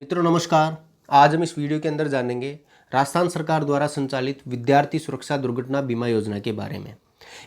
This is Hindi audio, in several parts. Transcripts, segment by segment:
मित्रों नमस्कार। आज हम इस वीडियो के अंदर जानेंगे राजस्थान सरकार द्वारा संचालित विद्यार्थी सुरक्षा दुर्घटना बीमा योजना के बारे में।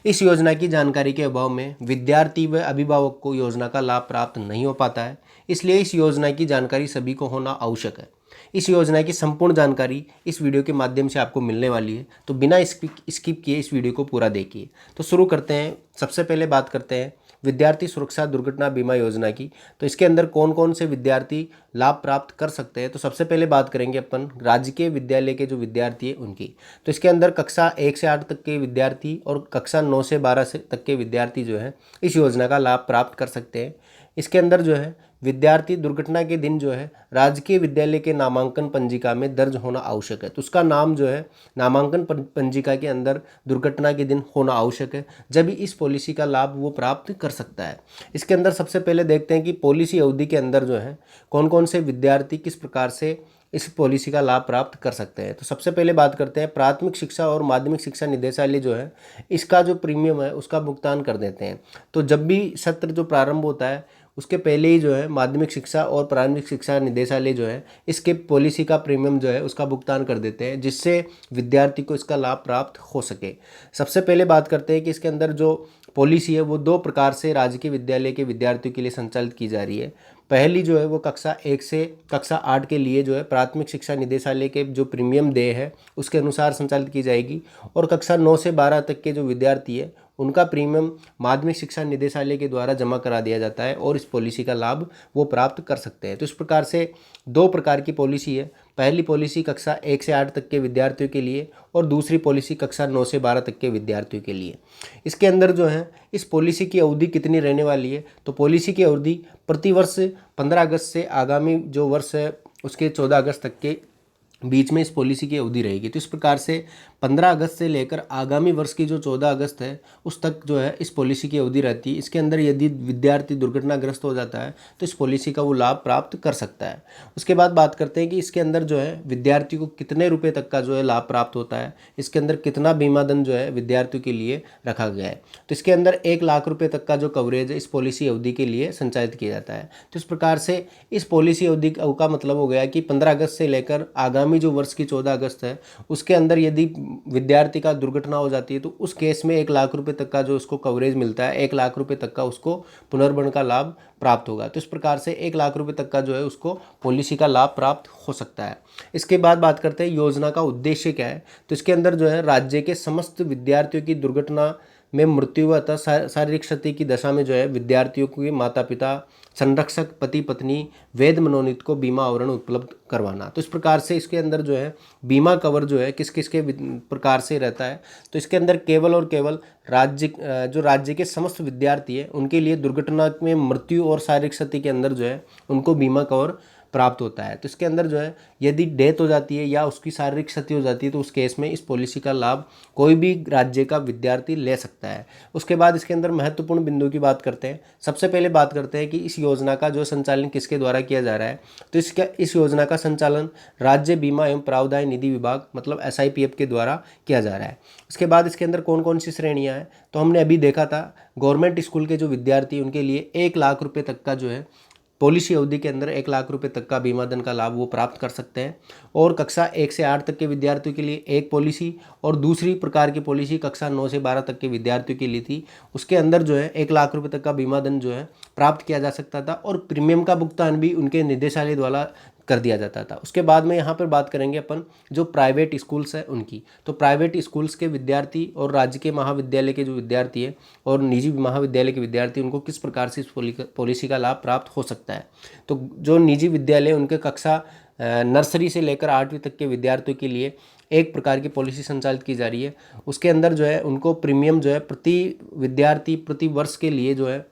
इस योजना की जानकारी के अभाव में विद्यार्थी व अभिभावक को योजना का लाभ प्राप्त नहीं हो पाता है, इसलिए इस योजना की जानकारी सभी को होना आवश्यक है। इस योजना की संपूर्ण जानकारी इस वीडियो के माध्यम से आपको मिलने वाली है, तो बिना स्किप किए इस वीडियो को पूरा देखिए। तो शुरू करते हैं। सबसे पहले बात करते हैं विद्यार्थी सुरक्षा दुर्घटना बीमा योजना की। तो इसके अंदर कौन कौन से विद्यार्थी लाभ प्राप्त कर सकते हैं। तो सबसे पहले बात करेंगे अपन राजकीय विद्यालय के जो विद्यार्थी हैं उनकी। तो इसके अंदर कक्षा 1 से 8 तक के विद्यार्थी और कक्षा 9 से 12 तक के विद्यार्थी जो है इस योजना का लाभ प्राप्त कर सकते हैं। इसके अंदर जो है विद्यार्थी दुर्घटना के दिन जो है राजकीय विद्यालय के नामांकन पंजिका में दर्ज होना आवश्यक है। तो उसका नाम जो है नामांकन पंजिका के अंदर दुर्घटना के दिन होना आवश्यक है, जब इस पॉलिसी का लाभ वो प्राप्त कर सकता है। इसके अंदर सबसे पहले देखते हैं कि पॉलिसी अवधि के अंदर जो है कौन कौन से विद्यार्थी किस प्रकार से इस पॉलिसी का लाभ प्राप्त कर सकते हैं। तो सबसे पहले बात करते हैं प्राथमिक शिक्षा और माध्यमिक शिक्षा निदेशालय जो है इसका जो प्रीमियम है उसका भुगतान कर देते हैं। तो जब भी सत्र जो प्रारंभ होता है उसके पहले ही जो है माध्यमिक शिक्षा और प्राथमिक शिक्षा निदेशालय जो है इसके पॉलिसी का प्रीमियम जो है उसका भुगतान कर देते हैं, जिससे विद्यार्थी को इसका लाभ प्राप्त हो सके। सबसे पहले बात करते हैं कि इसके अंदर जो पॉलिसी है वो 2 प्रकार से राजकीय विद्यालय के विद्यार्थियों के लिए संचालित की जा रही है। पहली जो है वो कक्षा 1 से कक्षा 8 के लिए जो है प्राथमिक शिक्षा निदेशालय के जो प्रीमियम देय है उसके अनुसार संचालित की जाएगी, और कक्षा 9 से 12 तक के जो विद्यार्थी है उनका प्रीमियम माध्यमिक शिक्षा निदेशालय के द्वारा जमा करा दिया जाता है और इस पॉलिसी का लाभ वो प्राप्त कर सकते हैं। तो इस प्रकार से 2 प्रकार की पॉलिसी है। पहली पॉलिसी कक्षा 1 से 8 तक के विद्यार्थियों के लिए और दूसरी पॉलिसी कक्षा 9 से 12 तक के विद्यार्थियों के लिए। इसके अंदर जो है इस पॉलिसी की अवधि कितनी रहने वाली है। तो पॉलिसी की अवधि प्रतिवर्ष 15 अगस्त से आगामी जो वर्ष है उसके 14 अगस्त तक के बीच में इस पॉलिसी की अवधि रहेगी। तो इस प्रकार से 15 अगस्त से लेकर आगामी वर्ष की जो 14 अगस्त है उस तक जो है इस पॉलिसी की अवधि रहती है। इसके अंदर यदि विद्यार्थी दुर्घटनाग्रस्त हो जाता है तो इस पॉलिसी का वो लाभ प्राप्त कर सकता है। उसके बाद बात करते हैं कि इसके अंदर जो है विद्यार्थी को कितने रुपये तक का जो है लाभ प्राप्त होता है, इसके अंदर कितना बीमा धन जो है विद्यार्थियों के लिए रखा गया है। तो इसके अंदर 1 लाख रुपये तक का जो कवरेज है इस पॉलिसी अवधि के लिए संचालित किया जाता है। तो इस प्रकार से इस पॉलिसी अवधि का मतलब हो गया कि 15 अगस्त से लेकर आगामी जो वर्ष की 14 अगस्त है उसके अंदर यदि विद्यार्थी का दुर्घटना हो जाती है तो उस केस में 1 लाख रुपए तक का जो उसको कवरेज मिलता है, 1 लाख रुपए तक का उसको पुनर्भरण का लाभ प्राप्त होगा। तो इस प्रकार से 1 लाख रुपए तक का जो है उसको पॉलिसी का लाभ प्राप्त हो सकता है। इसके बाद बात करते हैं योजना का उद्देश्य क्या है। तो इसके अंदर जो है राज्य के समस्त विद्यार्थियों की दुर्घटना में मृत्यु अथवा शारीरिक क्षति की दशा में जो है विद्यार्थियों के माता पिता, संरक्षक, पति पत्नी, वैध मनोनीत को बीमा आवरण उपलब्ध करवाना। तो इस प्रकार से इसके अंदर जो है बीमा कवर जो है किस किस के प्रकार से रहता है। तो इसके अंदर केवल और केवल राज्य के समस्त विद्यार्थी है उनके लिए दुर्घटना में मृत्यु और शारीरिक क्षति के अंदर जो है उनको बीमा कवर प्राप्त होता है। तो इसके अंदर जो है यदि डेथ हो जाती है या उसकी शारीरिक क्षति हो जाती है तो उस केस में इस पॉलिसी का लाभ कोई भी राज्य का विद्यार्थी ले सकता है। उसके बाद इसके अंदर महत्वपूर्ण बिंदु की बात करते हैं। सबसे पहले बात करते हैं कि इस योजना का जो संचालन किसके द्वारा किया जा रहा है। तो इस योजना का संचालन राज्य बीमा एवं प्रावधान निधि विभाग मतलब SIPF के द्वारा किया जा रहा है। उसके बाद इसके अंदर कौन कौन सी श्रेणियाँ हैं। तो हमने अभी देखा था गवर्नमेंट स्कूल के जो विद्यार्थी उनके लिए 1 लाख रुपये तक का जो है पॉलिसी अवधि के अंदर 1 लाख रुपए तक का बीमा धन का लाभ वो प्राप्त कर सकते हैं। और कक्षा 1 से 8 तक के विद्यार्थियों के लिए एक पॉलिसी और दूसरी प्रकार की पॉलिसी कक्षा 9 से 12 तक के विद्यार्थियों के लिए थी। उसके अंदर जो है 1 लाख रुपए तक का बीमा धन जो है प्राप्त किया जा सकता था और प्रीमियम का भुगतान भी उनके निदेशालय द्वारा कर दिया जाता था। उसके बाद में यहाँ पर बात करेंगे अपन जो प्राइवेट स्कूल्स है उनकी। तो प्राइवेट स्कूल्स के विद्यार्थी और राज्य के महाविद्यालय के जो विद्यार्थी है और निजी महाविद्यालय के विद्यार्थी उनको किस प्रकार से इस पॉलिसी का लाभ प्राप्त हो सकता है। तो जो निजी विद्यालय उनके कक्षा नर्सरी से लेकर 8वीं तक के विद्यार्थियों के लिए एक प्रकार की पॉलिसी संचालित की जा रही है। उसके अंदर जो है उनको प्रीमियम जो है प्रति विद्यार्थी प्रति वर्ष के लिए जो है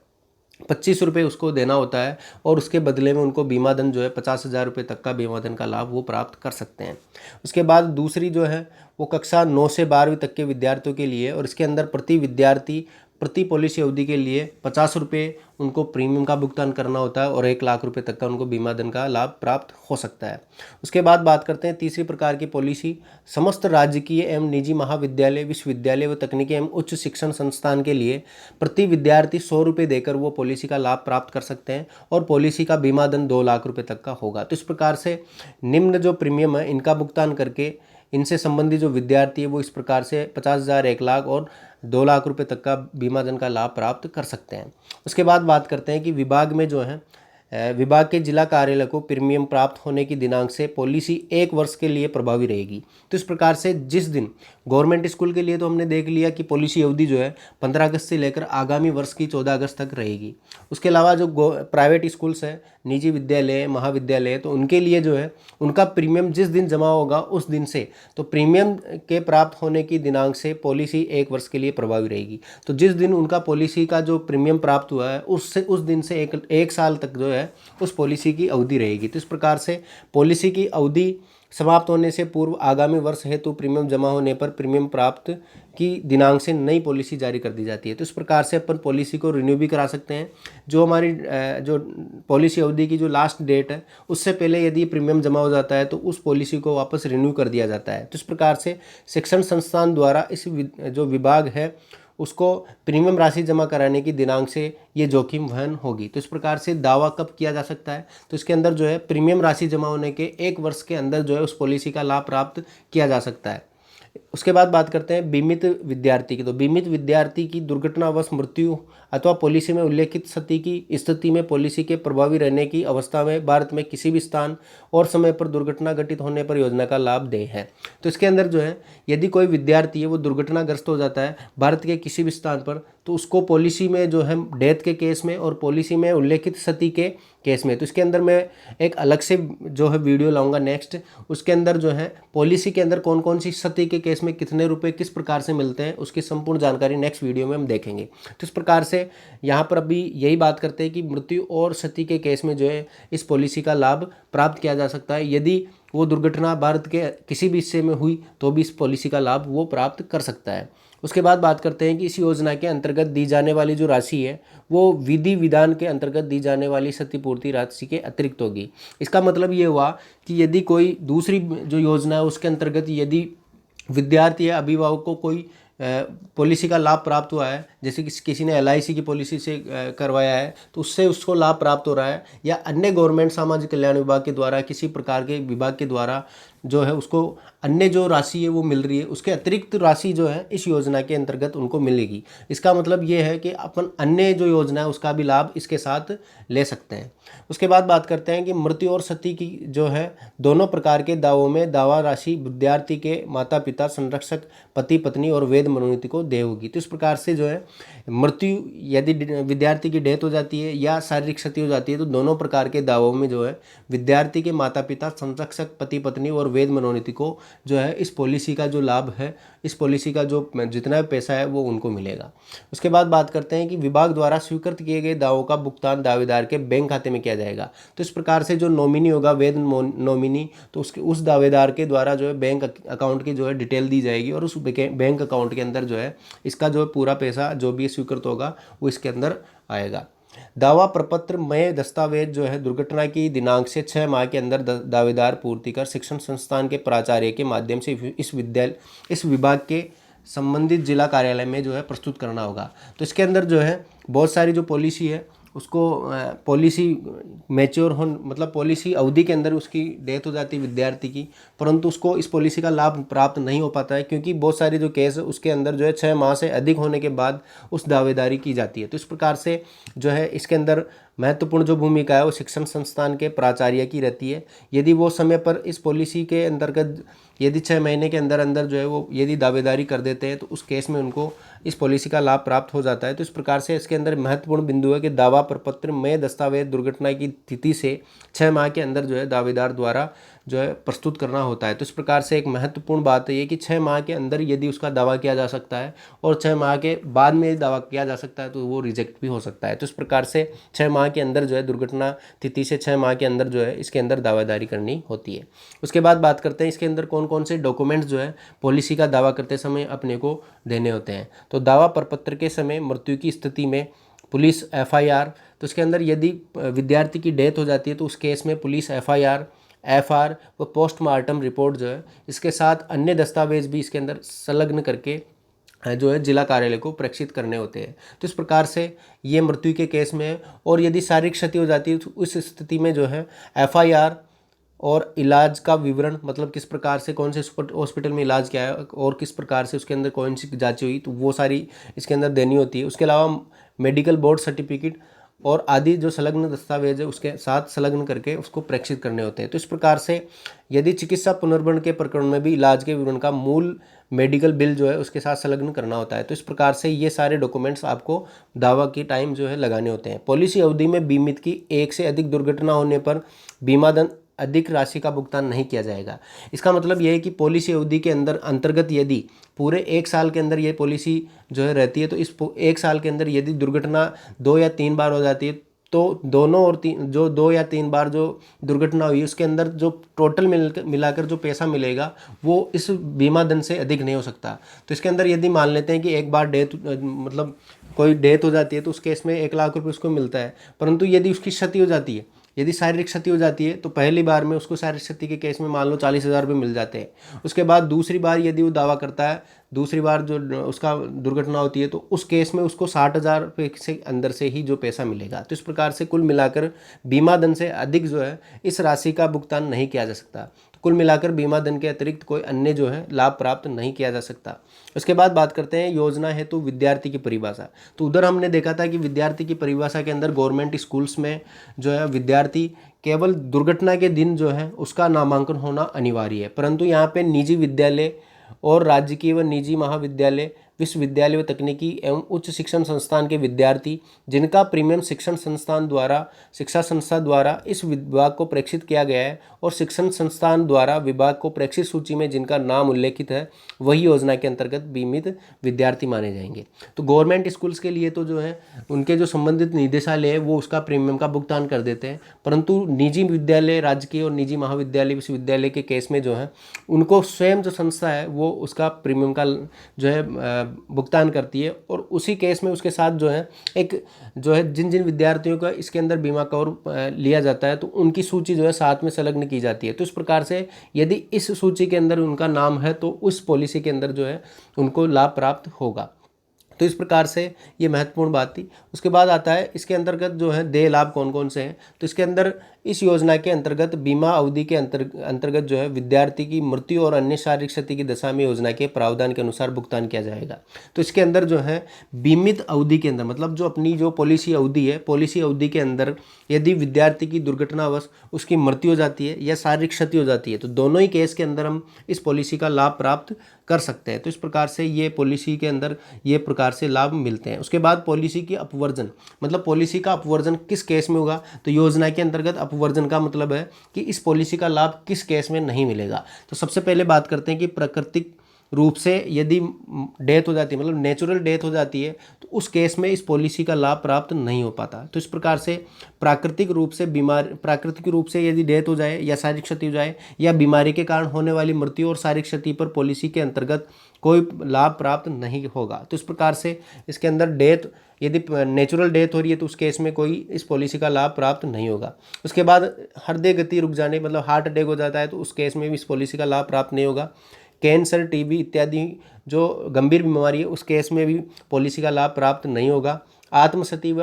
25 रुपये उसको देना होता है और उसके बदले में उनको बीमा धन जो है 50,000 रुपये तक का बीमा धन का लाभ वो प्राप्त कर सकते हैं। उसके बाद दूसरी जो है वो कक्षा 9 से 12वीं तक के विद्यार्थियों के लिए और इसके अंदर प्रति विद्यार्थी प्रति पॉलिसी अवधि के लिए 50 रुपये उनको प्रीमियम का भुगतान करना होता है और 1 लाख रुपए तक का उनको बीमा धन का लाभ प्राप्त हो सकता है। उसके बाद बात करते हैं तीसरी प्रकार की पॉलिसी। समस्त राजकीय एवं निजी महाविद्यालय, विश्वविद्यालय व तकनीकी एवं उच्च शिक्षण संस्थान के लिए प्रति विद्यार्थी 100 रुपये देकर वो पॉलिसी का लाभ प्राप्त कर सकते हैं और पॉलिसी का बीमा धन 2 लाख रुपए तक का होगा। तो इस प्रकार से निम्न जो प्रीमियम है इनका भुगतान करके इनसे संबंधित जो विद्यार्थी है वो इस प्रकार से 50,000, 1 लाख और 2 लाख रुपए तक का बीमा धन का लाभ प्राप्त कर सकते हैं। उसके बाद बात करते हैं कि विभाग में जो है विभाग के जिला कार्यालय को प्रीमियम प्राप्त होने की दिनांक से पॉलिसी 1 वर्ष के लिए प्रभावी रहेगी। तो इस प्रकार से जिस दिन गवर्नमेंट स्कूल के लिए तो हमने देख लिया कि पॉलिसी अवधि जो है 15 अगस्त से लेकर आगामी वर्ष की 14 अगस्त तक रहेगी। उसके अलावा जो प्राइवेट स्कूल्स है, निजी विद्यालय, महाविद्यालय, तो उनके लिए जो है उनका प्रीमियम जिस दिन जमा होगा उस दिन से, तो प्रीमियम के प्राप्त होने की दिनांक से पॉलिसी 1 वर्ष के लिए प्रभावी रहेगी। तो जिस दिन उनका पॉलिसी का जो प्रीमियम प्राप्त हुआ है उससे उस दिन से एक साल तक जो है उस पॉलिसी की अवधि रहेगी। तो इस प्रकार से पॉलिसी की अवधि समाप्त होने से पूर्व आगामी वर्ष हेतु प्रीमियम जमा होने पर प्रीमियम प्राप्त की दिनांक से नई पॉलिसी जारी कर दी जाती है। तो इस प्रकार से अपन पॉलिसी को रिन्यू भी करा सकते हैं। जो हमारी जो पॉलिसी अवधि की जो लास्ट डेट है उससे पहले यदि प्रीमियम जमा हो जाता है तो उस पॉलिसी को वापस रिन्यू कर दिया जाता है। तो इस प्रकार से शिक्षण संस्थान द्वारा इस जो विभाग है उसको प्रीमियम राशि जमा कराने की दिनांक से ये जोखिम वहन होगी। तो इस प्रकार से दावा कब किया जा सकता है, तो इसके अंदर जो है प्रीमियम राशि जमा होने के 1 वर्ष के अंदर जो है उस पॉलिसी का लाभ प्राप्त किया जा सकता है। उसके बाद बात करते हैं बीमित विद्यार्थी की। तो बीमित विद्यार्थी की दुर्घटनावश मृत्यु अथवा पॉलिसी में उल्लेखित क्षति की स्थिति में पॉलिसी के प्रभावी रहने की अवस्था में भारत में किसी भी स्थान और समय पर दुर्घटना घटित होने पर योजना का लाभ देय है। तो इसके अंदर जो है यदि कोई विद्यार्थी है वो दुर्घटनाग्रस्त हो जाता है भारत के किसी भी स्थान पर, तो उसको पॉलिसी में जो है डेथ के केस में और पॉलिसी में उल्लेखित क्षति के केस में, तो इसके अंदर मैं एक अलग से जो है वीडियो लाऊंगा नेक्स्ट। उसके अंदर जो है पॉलिसी के अंदर कौन कौन सी क्षति के केस में कितने रुपए किस प्रकार से मिलते हैं उसकी संपूर्ण जानकारी नेक्स्ट वीडियो में हम देखेंगे। तो इस प्रकार से यहाँ पर अभी यही बात करते हैं कि मृत्यु और क्षति के केस में जो है इस पॉलिसी का लाभ प्राप्त किया जा सकता है। यदि वो दुर्घटना भारत के किसी भी हिस्से में हुई तो भी इस पॉलिसी का लाभ वो प्राप्त कर सकता है। उसके बाद बात करते हैं कि इस योजना के अंतर्गत दी जाने वाली जो राशि है वो विधि विधान के अंतर्गत दी जाने वाली क्षतिपूर्ति राशि के अतिरिक्त होगी। इसका मतलब ये हुआ कि यदि कोई दूसरी जो योजना है उसके अंतर्गत यदि विद्यार्थी या अभिभावक को कोई पॉलिसी का लाभ प्राप्त हुआ है, जैसे कि किसी ने LIC की पॉलिसी से करवाया है तो उससे उसको लाभ प्राप्त हो रहा है, या अन्य गवर्नमेंट सामाजिक कल्याण विभाग के द्वारा किसी प्रकार के विभाग के द्वारा जो है उसको अन्य जो राशि है वो मिल रही है, उसके अतिरिक्त राशि जो है इस योजना के अंतर्गत उनको मिलेगी। इसका मतलब ये है कि अपन अन्य जो योजना है उसका भी लाभ इसके साथ ले सकते हैं। उसके बाद बात करते हैं कि मृत्यु और क्षति की जो है दोनों प्रकार के दावों में दावा राशि विद्यार्थी के माता पिता, संरक्षक, पति पत्नी और वेद मनोनीति को देय होगी। तो इस प्रकार से जो है मृत्यु यदि विद्यार्थी की डेथ हो जाती है या शारीरिक क्षति हो जाती है तो दोनों प्रकार के दावों में जो है विद्यार्थी के माता पिता, संरक्षक, पति पत्नी और वेद मनोनीति को जो है इस पॉलिसी का जो लाभ है, इस पॉलिसी का जो जितना भी पैसा है वो उनको मिलेगा। उसके बाद बात करते हैं कि विभाग द्वारा स्वीकृत किए गए दावों का भुगतान दावेदार के बैंक खाते में किया जाएगा। तो इस प्रकार से जो नॉमिनी होगा, वेद नॉमिनी, तो उस दावेदार के द्वारा जो है बैंक अकाउंट की जो है डिटेल दी जाएगी और उस बैंक अकाउंट के अंदर जो है इसका जो पूरा पैसा जो भी स्वीकृत होगा वो इसके अंदर आएगा। दावा प्रपत्र में दस्तावेज जो है दुर्घटना की दिनांक से 6 माह के अंदर दावेदार पूर्ति कर शिक्षण संस्थान के प्राचार्य के माध्यम से इस विभाग के संबंधित जिला कार्यालय में जो है प्रस्तुत करना होगा। तो इसके अंदर जो है बहुत सारी जो पॉलिसी है उसको पॉलिसी मैच्योर हो, मतलब पॉलिसी अवधि के अंदर उसकी डेथ हो जाती है विद्यार्थी की, परंतु उसको इस पॉलिसी का लाभ प्राप्त नहीं हो पाता है क्योंकि बहुत सारे जो केस है उसके अंदर जो है 6 माह से अधिक होने के बाद उस दावेदारी की जाती है। तो इस प्रकार से जो है इसके अंदर महत्वपूर्ण जो भूमिका है वो शिक्षण संस्थान के प्राचार्य की रहती है। यदि वो समय पर इस पॉलिसी के अंतर्गत यदि 6 महीने के अंदर अंदर जो है वो यदि दावेदारी कर देते हैं तो उस केस में उनको इस पॉलिसी का लाभ प्राप्त हो जाता है। तो इस प्रकार से इसके अंदर महत्वपूर्ण बिंदु है कि दावा प्रपत्र में दस्तावेज दुर्घटना की तिथि से 6 माह के अंदर जो है दावेदार द्वारा जो है प्रस्तुत करना होता है। तो इस प्रकार से एक महत्वपूर्ण बात है ये कि 6 माह के अंदर यदि उसका दावा किया जा सकता है और 6 माह के बाद में यदि दावा किया जा सकता है तो वो रिजेक्ट भी हो सकता है। तो इस प्रकार से 6 माह के अंदर जो है दुर्घटना तिथि से 6 माह के अंदर जो है इसके अंदर दावादारी करनी होती है। उसके बाद बात करते हैं इसके अंदर कौन कौन से डॉक्यूमेंट्स जो है पॉलिसी का दावा करते समय अपने को देने होते हैं। तो दावा प्रपत्र के समय मृत्यु की स्थिति में पुलिस एफआईआर, तो इसके अंदर यदि विद्यार्थी की डेथ हो जाती है तो उस केस में पुलिस एफआईआर, एफआर व पोस्टमार्टम रिपोर्ट जो है इसके साथ अन्य दस्तावेज भी इसके अंदर संलग्न करके जो है जिला कार्यालय को प्रेषित करने होते हैं। तो इस प्रकार से ये मृत्यु के केस में है। और यदि शारीरिक क्षति हो जाती है तो उस स्थिति में जो है एफआईआर और इलाज का विवरण, मतलब किस प्रकार से कौन से हॉस्पिटल में इलाज किया है और किस प्रकार से उसके अंदर कौन सी जांच हुई, तो वो सारी इसके अंदर देनी होती है। उसके अलावा मेडिकल बोर्ड सर्टिफिकेट और आदि जो संलग्न दस्तावेज है उसके साथ संलग्न करके उसको प्रेषित करने होते हैं। तो इस प्रकार से यदि चिकित्सा पुनर्भरण के प्रकरण में भी इलाज के विवरण का मूल मेडिकल बिल जो है उसके साथ संलग्न करना होता है। तो इस प्रकार से ये सारे डॉक्यूमेंट्स आपको दावा की टाइम जो है लगाने होते हैं। पॉलिसी अवधि में बीमित की एक से अधिक दुर्घटना होने पर बीमा धन अधिक राशि का भुगतान नहीं किया जाएगा। इसका मतलब यह है कि पॉलिसी अवधि के अंतर्गत यदि पूरे 1 साल के अंदर ये पॉलिसी जो है रहती है तो इस 1 साल के अंदर यदि दुर्घटना 2 या 3 बार हो जाती है तो दोनों और जो 2 या 3 बार जो दुर्घटना हुई उसके अंदर जो टोटल मिलाकर जो पैसा मिलेगा वो इस बीमा धन से अधिक नहीं हो सकता। तो इसके अंदर यदि मान लेते हैं कि एक बार डेथ मतलब कोई डेथ हो जाती है तो उस केस में 1 लाख रुपये उसको मिलता है, परंतु यदि उसकी क्षति हो जाती है, यदि शारीरिक क्षति हो जाती है तो पहली बार में उसको शारीरिक क्षति के केस में मान लो 40,000 रुपये मिल जाते हैं। उसके बाद दूसरी बार यदि वो दावा करता है, दूसरी बार जो उसका दुर्घटना होती है तो उस केस में उसको 60,000 रुपये से अंदर से ही जो पैसा मिलेगा। तो इस प्रकार से कुल मिलाकर बीमा धन से अधिक जो है इस राशि का भुगतान नहीं किया जा सकता। तो कुल मिलाकर बीमा धन के अतिरिक्त कोई अन्य जो है लाभ प्राप्त नहीं किया जा सकता। उसके बाद बात करते हैं योजना हेतु विद्यार्थी की परिभाषा। तो उधर हमने देखा था कि विद्यार्थी की परिभाषा के अंदर गवर्नमेंट स्कूल्स में जो है विद्यार्थी केवल दुर्घटना के दिन जो है उसका नामांकन होना अनिवार्य है, परंतु यहाँ पे निजी विद्यालय और राजकीय व निजी महाविद्यालय, विश्वविद्यालय व तकनीकी एवं उच्च शिक्षण संस्थान के विद्यार्थी जिनका प्रीमियम शिक्षण शिक्षा संस्था द्वारा इस विभाग को प्रेषित किया गया है और शिक्षण संस्थान द्वारा विभाग को प्रेषित सूची में जिनका नाम उल्लेखित है वही योजना के अंतर्गत बीमित विद्यार्थी माने जाएंगे। तो गवर्नमेंट स्कूल्स के लिए तो जो है उनके जो संबंधित निदेशालय है वो उसका प्रीमियम का भुगतान कर देते हैं, परंतु निजी विद्यालय, राजकीय और निजी महाविद्यालय, विश्वविद्यालय के केस में जो है उनको स्वयं जो संस्था है वो उसका प्रीमियम का जो है भुगतान करती है। और उसी केस में उसके साथ जो है एक जो है जिन जिन विद्यार्थियों का इसके अंदर बीमा कवर लिया जाता है तो उनकी सूची जो है साथ में संलग्न की जाती है। तो इस प्रकार से यदि इस सूची के अंदर उनका नाम है तो उस पॉलिसी के अंदर जो है उनको लाभ प्राप्त होगा। तो इस प्रकार से ये महत्वपूर्ण बात थी। उसके बाद आता है इसके अंतर्गत जो है देय लाभ कौन कौन से हैं। तो इसके अंदर इस योजना के अंतर्गत बीमा अवधि के अंतर्गत जो है विद्यार्थी की मृत्यु और अन्य शारीरिक क्षति की दशा में योजना के प्रावधान के अनुसार भुगतान किया जाएगा। तो इसके अंदर जो है बीमित अवधि के अंदर मतलब जो अपनी जो पॉलिसी अवधि है, पॉलिसी अवधि के अंदर यदि विद्यार्थी की दुर्घटनावश उसकी मृत्यु हो जाती है या शारीरिक क्षति हो जाती है तो दोनों ही केस के अंदर हम इस पॉलिसी का लाभ प्राप्त कर सकते हैं। तो इस प्रकार से ये पॉलिसी के अंदर ये प्रकार से लाभ मिलते हैं। उसके बाद पॉलिसी की अपवर्जन, मतलब पॉलिसी का अपवर्जन किस केस में होगा। तो योजना के अंतर्गत अपवर्जन का मतलब है कि इस पॉलिसी का लाभ किस केस में नहीं मिलेगा। तो सबसे पहले बात करते हैं कि प्राकृतिक रूप से यदि डेथ हो जाती है, मतलब नेचुरल डेथ हो जाती है तो उस केस में इस पॉलिसी का लाभ प्राप्त नहीं हो पाता। तो इस प्रकार से प्राकृतिक रूप से यदि डेथ हो जाए या शारीरिक क्षति हो जाए या बीमारी के कारण होने वाली मृत्यु और शारीरिक क्षति पर पॉलिसी के अंतर्गत कोई लाभ प्राप्त नहीं होगा। तो इस प्रकार से इसके अंदर डेथ यदि नेचुरल डेथ हो रही है तो उस केस में कोई इस पॉलिसी का लाभ प्राप्त नहीं होगा। उसके बाद हृदय गति रुक जाने मतलब हार्ट अटैक हो जाता है तो उस केस में भी इस पॉलिसी का लाभ प्राप्त नहीं होगा। कैंसर, टीबी इत्यादि जो गंभीर बीमारी है उस केस में भी पॉलिसी का लाभ प्राप्त नहीं होगा। आत्महत्या व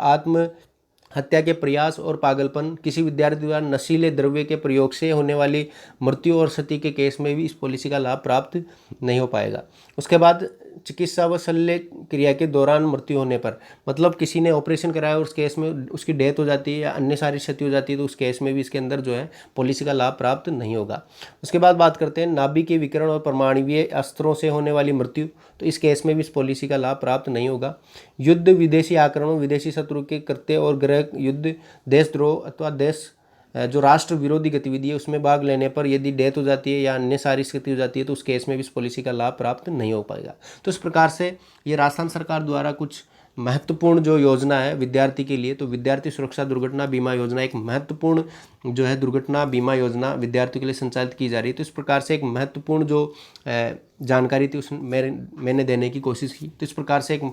आत्महत्या के प्रयास और पागलपन, किसी विद्यार्थी द्वारा नशीले द्रव्य के प्रयोग से होने वाली मृत्यु और क्षति के केस में भी इस पॉलिसी का लाभ प्राप्त नहीं हो पाएगा। उसके बाद चिकित्सा व शल्य क्रिया के दौरान मृत्यु होने पर, मतलब किसी ने ऑपरेशन कराया और उस केस में उसकी डेथ हो जाती है या अन्य शारीरिक क्षति हो जाती है तो उस केस में भी इसके अंदर जो है पॉलिसी का लाभ प्राप्त नहीं होगा। उसके बाद बात करते हैं नाभिकीय विकिरण और परमाणुवीय अस्त्रों से होने वाली मृत्यु, तो इस केस में भी इस पॉलिसी का लाभ प्राप्त नहीं होगा। युद्ध, विदेशी आक्रमण, विदेशी शत्रु के कृत्य और गृह युद्ध, देशद्रोह अथवा देश जो राष्ट्र विरोधी गतिविधि है उसमें भाग लेने पर यदि डेथ हो जाती है या अन्य सारी स्थिति हो जाती है तो उस केस में भी इस पॉलिसी का लाभ प्राप्त नहीं हो पाएगा। तो इस प्रकार से ये राजस्थान सरकार द्वारा कुछ महत्वपूर्ण जो योजना है विद्यार्थी के लिए, तो विद्यार्थी सुरक्षा दुर्घटना बीमा योजना एक महत्वपूर्ण जो है दुर्घटना बीमा योजना विद्यार्थियों के लिए संचालित की जा रही है। तो इस प्रकार से एक महत्वपूर्ण जो जानकारी थी उसमें मैंने देने की कोशिश की। तो इस प्रकार से एक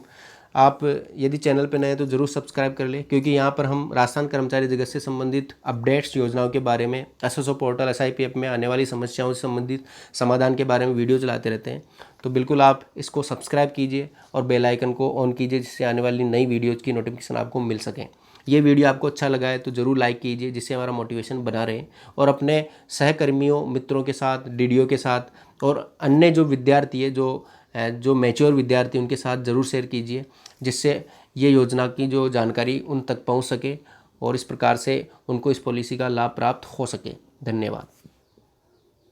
आप यदि चैनल पर नए हैं तो ज़रूर सब्सक्राइब कर लें, क्योंकि यहाँ पर हम राजस्थान कर्मचारी जगत से संबंधित अपडेट्स योजनाओं के बारे में, एसएसओ पोर्टल SIP ऐप में आने वाली समस्याओं से संबंधित समाधान के बारे में वीडियो चलाते रहते हैं। तो बिल्कुल आप इसको सब्सक्राइब कीजिए और बेल आइकन को ऑन कीजिए, जिससे आने वाली नई वीडियोज़ की नोटिफिकेशन आपको मिल सकें। ये वीडियो आपको अच्छा लगा है तो ज़रूर लाइक कीजिए, जिससे हमारा मोटिवेशन बना रहे, और अपने सहकर्मियों मित्रों के साथ, DDO के साथ और अन्य जो विद्यार्थी है जो मैच्योर विद्यार्थी उनके साथ ज़रूर शेयर कीजिए, जिससे ये योजना की जो जानकारी उन तक पहुंच सके और इस प्रकार से उनको इस पॉलिसी का लाभ प्राप्त हो सके। धन्यवाद।